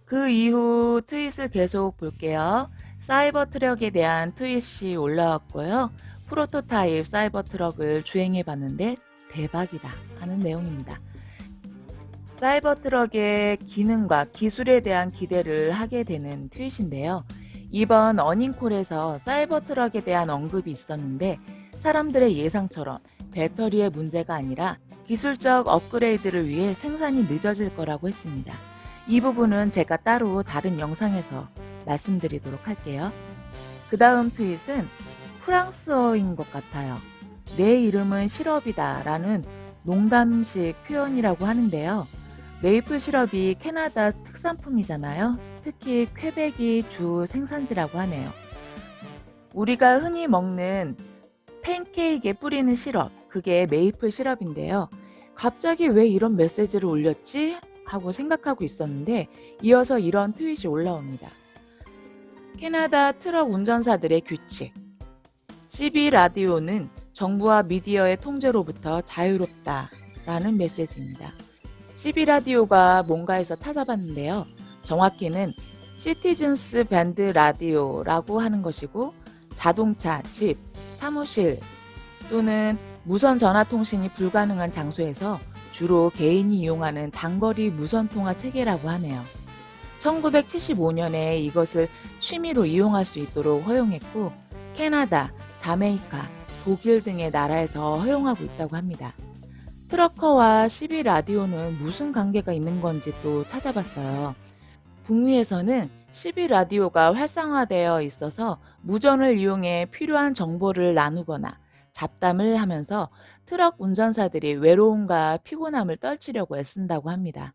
그 이후 트윗을 계속 볼게요. 사이버 트럭에 대한 트윗이 올라왔고요. 프로토타입 사이버 트럭을 주행해 봤는데 대박이다 하는 내용입니다. 사이버 트럭의 기능과 기술에 대한 기대를 하게 되는 트윗인데요. 이번 어닝콜에서 사이버 트럭에 대한 언급이 있었는데 사람들의 예상처럼 배터리의 문제가 아니라 기술적 업그레이드를 위해 생산이 늦어질 거라고 했습니다. 이 부분은 제가 따로 다른 영상에서 말씀드리도록 할게요. 그 다음 트윗은 프랑스어인 것 같아요. 내 이름은 시럽이다 라는 농담식 표현이라고 하는데요. 메이플 시럽이 캐나다 특산품이잖아요. 특히 퀘벡이 주 생산지라고 하네요. 우리가 흔히 먹는 팬케이크에 뿌리는 시럽, 그게 메이플 시럽인데요. 갑자기 왜 이런 메시지를 올렸지? 하고 생각하고 있었는데 이어서 이런 트윗이 올라옵니다. 캐나다 트럭 운전사들의 규칙. CB 라디오는 정부와 미디어의 통제로부터 자유롭다 라는 메시지입니다. CB 라디오가 뭔가에서 찾아봤는데요. 정확히는 시티즌스 밴드 라디오라고 하는 것이고 자동차, 집, 사무실 또는 무선 전화 통신이 불가능한 장소에서 주로 개인이 이용하는 단거리 무선 통화 체계라고 하네요. 1975년에 이것을 취미로 이용할 수 있도록 허용했고 캐나다, 자메이카, 독일 등의 나라에서 허용하고 있다고 합니다. 트러커와 CB 라디오는 무슨 관계가 있는 건지 또 찾아봤어요. 북미에서는 CB 라디오가 활성화되어 있어서 무전을 이용해 필요한 정보를 나누거나 잡담을 하면서 트럭 운전사들이 외로움과 피곤함을 떨치려고 애쓴다고 합니다.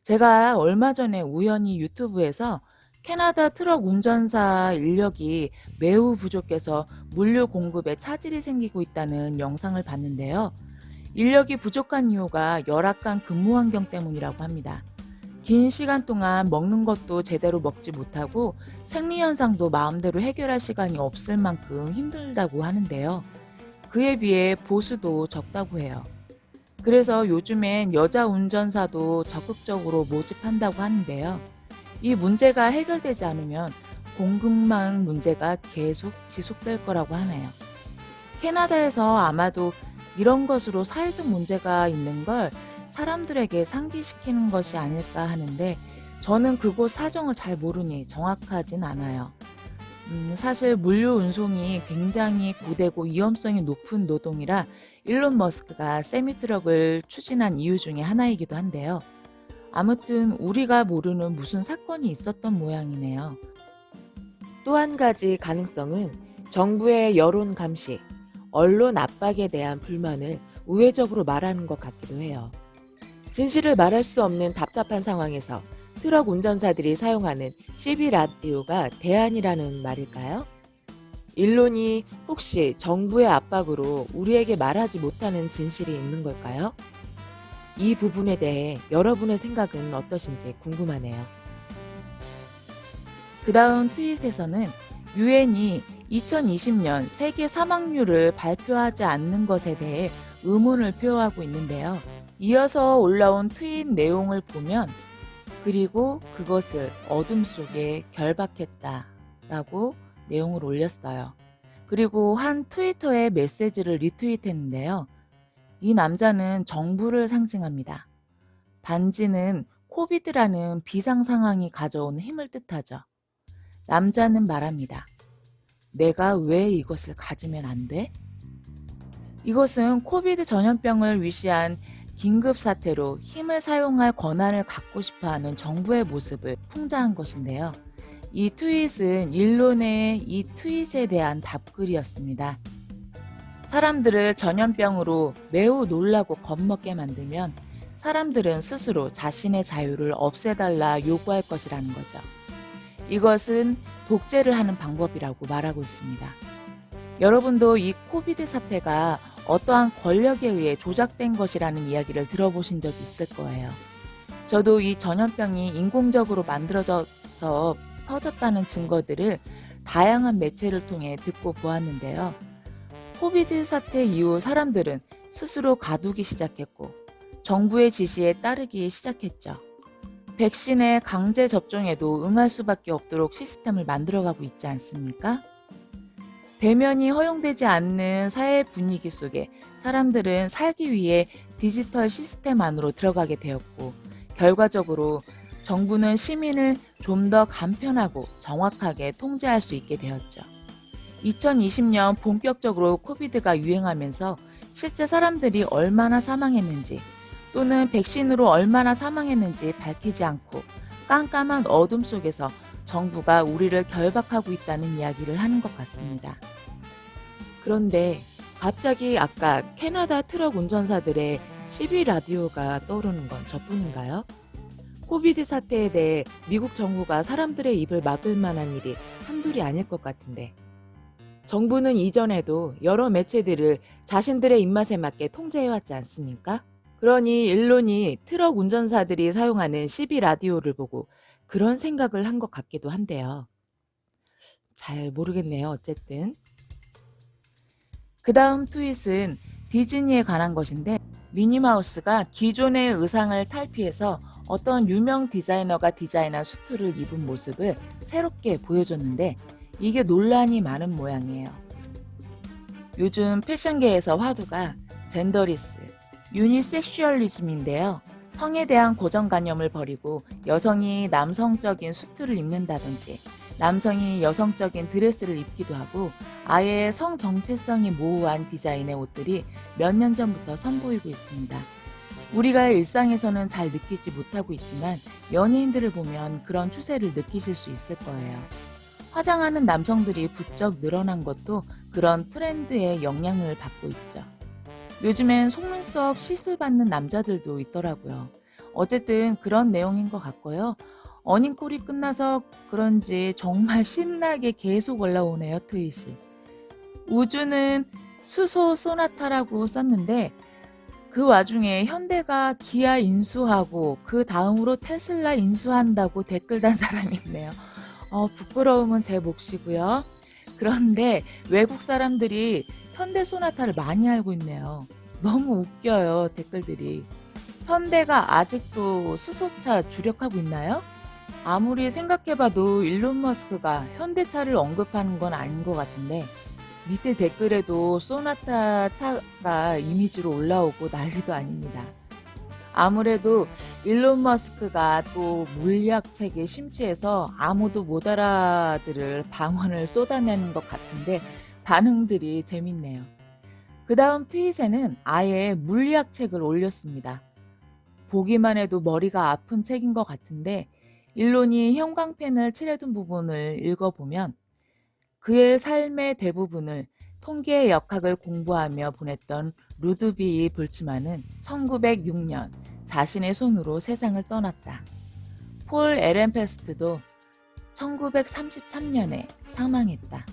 제가 얼마 전에 우연히 유튜브에서 캐나다 트럭 운전사 인력이 매우 부족해서 물류 공급에 차질이 생기고 있다는 영상을 봤는데요. 인력이 부족한 이유가 열악한 근무 환경 때문이라고 합니다. 긴 시간 동안 먹는 것도 제대로 먹지 못하고 생리현상도 마음대로 해결할 시간이 없을 만큼 힘들다고 하는데요. 그에 비해 보수도 적다고 해요. 그래서 요즘엔 여자 운전사도 적극적으로 모집한다고 하는데요. 이 문제가 해결되지 않으면 공급망 문제가 계속 지속될 거라고 하네요. 캐나다에서 아마도 이런 것으로 사회적 문제가 있는 걸 사람들에게 상기시키는 것이 아닐까 하는데 저는 그곳 사정을 잘 모르니 정확하진 않아요. 사실 물류 운송이 굉장히 고되고 위험성이 높은 노동이라 일론 머스크가 세미트럭을 추진한 이유 중에 하나이기도 한데요. 아무튼 우리가 모르는 무슨 사건이 있었던 모양이네요. 또 한 가지 가능성은 정부의 여론 감시, 언론 압박에 대한 불만을 우회적으로 말하는 것 같기도 해요. 진실을 말할 수 없는 답답한 상황에서 트럭 운전사들이 사용하는 CB 라디오가 대안이라는 말일까요? 일론이 혹시 정부의 압박으로 우리에게 말하지 못하는 진실이 있는 걸까요? 이 부분에 대해 여러분의 생각은 어떠신지 궁금하네요. 그 다음 트윗에서는 유엔이 2020년 세계 사망률을 발표하지 않는 것에 대해 의문을 표하고 있는데요. 이어서 올라온 트윗 내용을 보면 그리고 그것을 어둠 속에 결박했다 라고 내용을 올렸어요. 그리고 한 트위터의 메시지를 리트윗했는데요. 이 남자는 정부를 상징합니다. 반지는 코비드라는 비상 상황이 가져온 힘을 뜻하죠. 남자는 말합니다. 내가 왜 이것을 가지면 안 돼? 이것은 코비드 전염병을 위시한 긴급 사태로 힘을 사용할 권한을 갖고 싶어하는 정부의 모습을 풍자한 것인데요. 이 트윗은 일론의 이 트윗에 대한 답글이었습니다. 사람들을 전염병으로 매우 놀라고 겁먹게 만들면 사람들은 스스로 자신의 자유를 없애달라 요구할 것이라는 거죠. 이것은 독재를 하는 방법이라고 말하고 있습니다. 여러분도 이 코비드 사태가 어떠한 권력에 의해 조작된 것이라는 이야기를 들어보신 적이 있을 거예요. 저도 이 전염병이 인공적으로 만들어져서 퍼졌다는 증거들을 다양한 매체를 통해 듣고 보았는데요. 코비드 사태 이후 사람들은 스스로 가두기 시작했고 정부의 지시에 따르기 시작했죠. 백신의 강제 접종에도 응할 수밖에 없도록 시스템을 만들어가고 있지 않습니까? 대면이 허용되지 않는 사회 분위기 속에 사람들은 살기 위해 디지털 시스템 안으로 들어가게 되었고, 결과적으로 정부는 시민을 좀 더 간편하고 정확하게 통제할 수 있게 되었죠. 2020년 본격적으로 코비드가 유행하면서 실제 사람들이 얼마나 사망했는지 또는 백신으로 얼마나 사망했는지 밝히지 않고 깜깜한 어둠 속에서 정부가 우리를 결박하고 있다는 이야기를 하는 것 같습니다. 그런데 갑자기 아까 캐나다 트럭 운전사들의 12 라디오가 떠오르는 건 저뿐인가요? 코비드 사태에 대해 미국 정부가 사람들의 입을 막을 만한 일이 한둘이 아닐 것 같은데, 정부는 이전에도 여러 매체들을 자신들의 입맛에 맞게 통제해왔지 않습니까? 그러니 일론이 트럭 운전사들이 사용하는 12 라디오를 보고 그런 생각을 한 것 같기도 한데요. 잘 모르겠네요. 어쨌든. 그 다음 트윗은 디즈니에 관한 것인데, 미니마우스가 기존의 의상을 탈피해서 어떤 유명 디자이너가 디자인한 수트를 입은 모습을 새롭게 보여줬는데, 이게 논란이 많은 모양이에요. 요즘 패션계에서 화두가 젠더리스, 유니섹슈얼리즘인데요. 성에 대한 고정관념을 버리고 여성이 남성적인 수트를 입는다든지 남성이 여성적인 드레스를 입기도 하고, 아예 성 정체성이 모호한 디자인의 옷들이 몇 년 전부터 선보이고 있습니다. 우리가 일상에서는 잘 느끼지 못하고 있지만 연예인들을 보면 그런 추세를 느끼실 수 있을 거예요. 화장하는 남성들이 부쩍 늘어난 것도 그런 트렌드의 영향을 받고 있죠. 요즘엔 속눈썹 시술 받는 남자들도 있더라고요. 어쨌든 그런 내용인 것 같고요. 어닝콜이 끝나서 그런지 정말 신나게 계속 올라오네요, 트윗이. 우주는 수소 소나타라고 썼는데, 그 와중에 현대가 기아 인수하고 그 다음으로 테슬라 인수한다고 댓글 단 사람이 있네요. 부끄러움은 제 몫이고요. 그런데 외국 사람들이 현대 소나타를 많이 알고 있네요. 너무 웃겨요, 댓글들이. 현대가 아직도 수소차 주력하고 있나요? 아무리 생각해봐도 일론 머스크가 현대차를 언급하는 건 아닌 것 같은데, 밑에 댓글에도 소나타 차가 이미지로 올라오고 난리도 아닙니다. 아무래도 일론 머스크가 또 물리학 책에 심취해서 아무도 못 알아들을 방언을 쏟아내는 것 같은데 반응들이 재밌네요. 그 다음 트윗에는 아예 물리학 책을 올렸습니다. 보기만 해도 머리가 아픈 책인 것 같은데, 일론이 형광펜을 칠해둔 부분을 읽어보면 그의 삶의 대부분을 통계의 역학을 공부하며 보냈던 루드비히 볼츠만은 1906년 자신의 손으로 세상을 떠났다. 폴 에렌페스트도 1933년에 사망했다.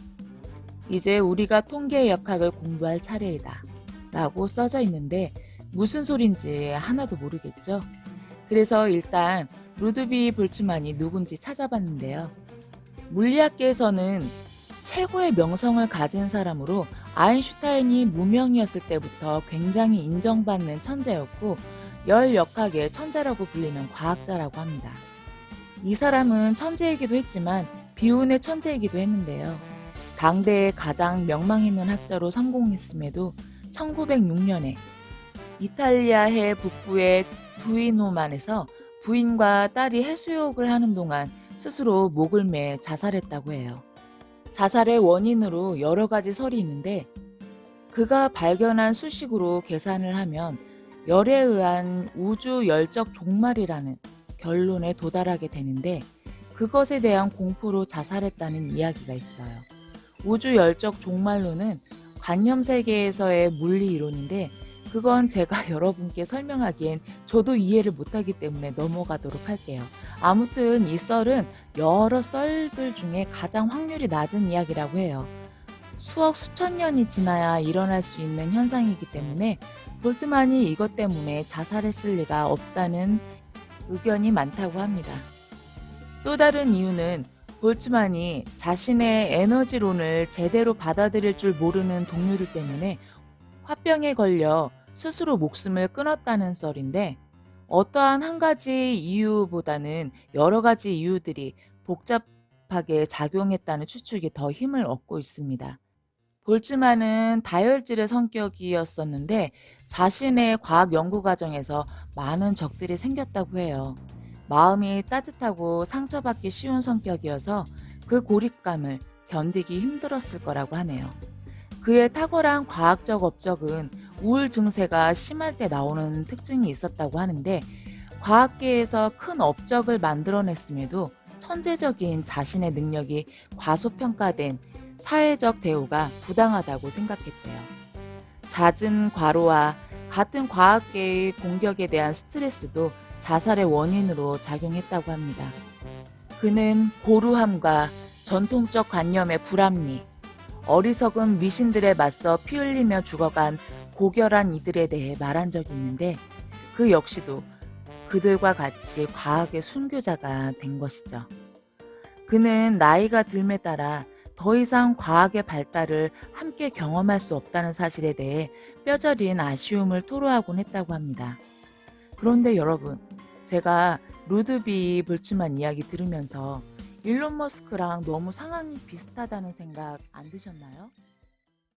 이제 우리가 통계의 역학을 공부할 차례이다 라고 써져 있는데 무슨 소린지 하나도 모르겠죠. 그래서 일단 루드비히 볼츠만이 누군지 찾아봤는데요. 물리학계에서는 최고의 명성을 가진 사람으로 아인슈타인이 무명이었을 때부터 굉장히 인정받는 천재였고, 열역학의 천재라고 불리는 과학자라고 합니다. 이 사람은 천재이기도 했지만 비운의 천재이기도 했는데요. 당대의 가장 명망 있는 학자로 성공했음에도 1906년에 이탈리아해 북부의 두이노만에서 부인과 딸이 해수욕을 하는 동안 스스로 목을 매 자살했다고 해요. 자살의 원인으로 여러 가지 설이 있는데, 그가 발견한 수식으로 계산을 하면 열에 의한 우주 열적 종말이라는 결론에 도달하게 되는데, 그것에 대한 공포로 자살했다는 이야기가 있어요. 우주 열적 종말론은 관념 세계에서의 물리 이론인데, 그건 제가 여러분께 설명하기엔 저도 이해를 못하기 때문에 넘어가도록 할게요. 아무튼 이 썰은 여러 썰들 중에 가장 확률이 낮은 이야기라고 해요. 수억 수천 년이 지나야 일어날 수 있는 현상이기 때문에 볼트만이 이것 때문에 자살했을 리가 없다는 의견이 많다고 합니다. 또 다른 이유는 볼트만이 자신의 에너지론을 제대로 받아들일 줄 모르는 동료들 때문에 화병에 걸려 스스로 목숨을 끊었다는 썰인데, 어떠한 한 가지 이유보다는 여러 가지 이유들이 복잡하게 작용했다는 추측이 더 힘을 얻고 있습니다. 볼츠만은 다혈질의 성격이었었는데 자신의 과학 연구 과정에서 많은 적들이 생겼다고 해요. 마음이 따뜻하고 상처받기 쉬운 성격이어서 그 고립감을 견디기 힘들었을 거라고 하네요. 그의 탁월한 과학적 업적은 우울 증세가 심할 때 나오는 특징이 있었다고 하는데, 과학계에서 큰 업적을 만들어냈음에도 천재적인 자신의 능력이 과소평가된 사회적 대우가 부당하다고 생각했대요. 잦은 과로와 같은 과학계의 공격에 대한 스트레스도 자살의 원인으로 작용했다고 합니다. 그는 고루함과 전통적 관념의 불합리, 어리석은 미신들에 맞서 피 흘리며 죽어간 고결한 이들에 대해 말한 적이 있는데, 그 역시도 그들과 같이 과학의 순교자가 된 것이죠. 그는 나이가 들에 따라 더 이상 과학의 발달을 함께 경험할 수 없다는 사실에 대해 뼈저린 아쉬움을 토로하곤 했다고 합니다. 그런데 여러분, 제가 루드비 볼츠만 이야기 들으면서 일론 머스크랑 너무 상황이 비슷하다는 생각 안 드셨나요?